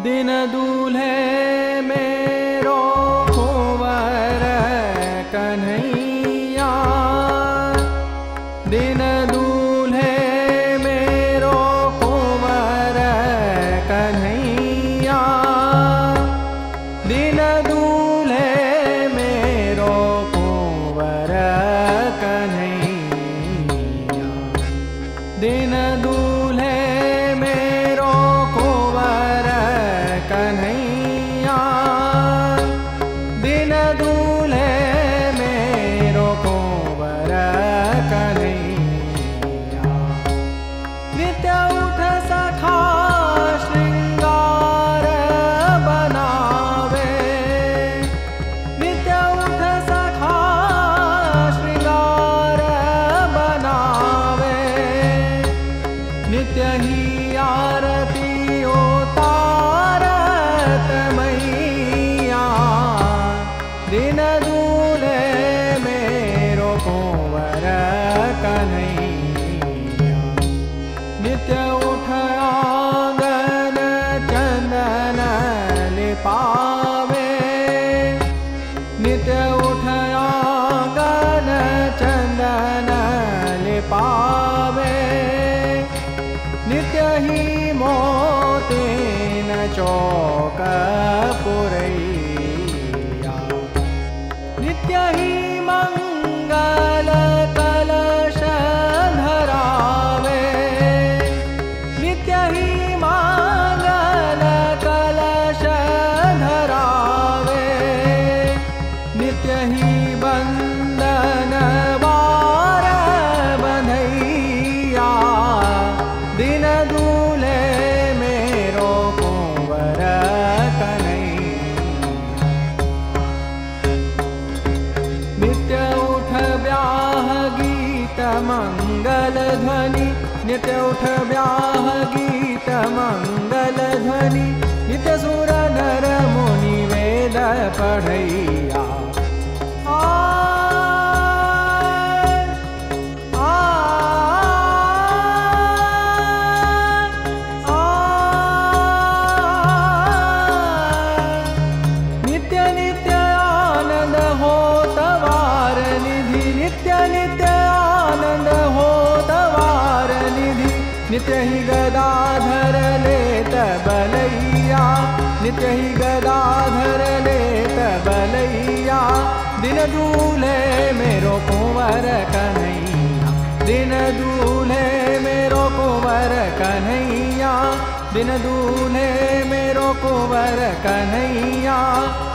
दिन दूल्हे मेरो कुंवर कन्हैया, दिन दूल्हे मेरो कुंवर कन्हैया, दिन दूल्हे मेरो कुंवर कन्हैया, दिन दूल्हे मेरो कुंवर कन्हैया, दिन दूल्हे मेरो कुंवर कन्हैया। नित्य उठ सखा श्रृंगार बनावे, नित्य उठ सखा श्रृंगार बनावे, नित्य ही आरती उतारत मैया, दिन दूल्हे मेरो कुंवर कन्हैया। नित्य उठ आंगन चंदन लिपावे, नित्य उठ आंगन चंदन लिपावे, नित्य ही मोतीन चौक पुरैया, नित्य ही मंगल कलश धरावे, नित्य ही मंगल कलश धरावे, नित्य ही बंदन बार बंधैया, दिन दूल्हे मेरो कुंवर कन्हैया। नित्य उठ ब्याह गीत मंगल ध्वनि, नित्य उठ ब्याह गीत मंगल ध्वनि, नित्य सुर नर मुनि वेद पढ़ैया। नित्य नित्य आनंद होत वार निधि, नित्य नित्य आनंद होत वार निधि, नित्य ही गदाधर लेत बलैया, नित्य ही गदाधर लेत बलैया, दिन दूल्हे मेरो कुंवर कन्हैया, दिन दूल्हे मेरो कुंवर कन्हैया, दिन दूल्हे मेरो कुंवर कन्हैया,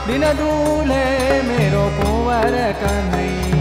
दिन दूल्हे मेरो कुंवर कन्हैया।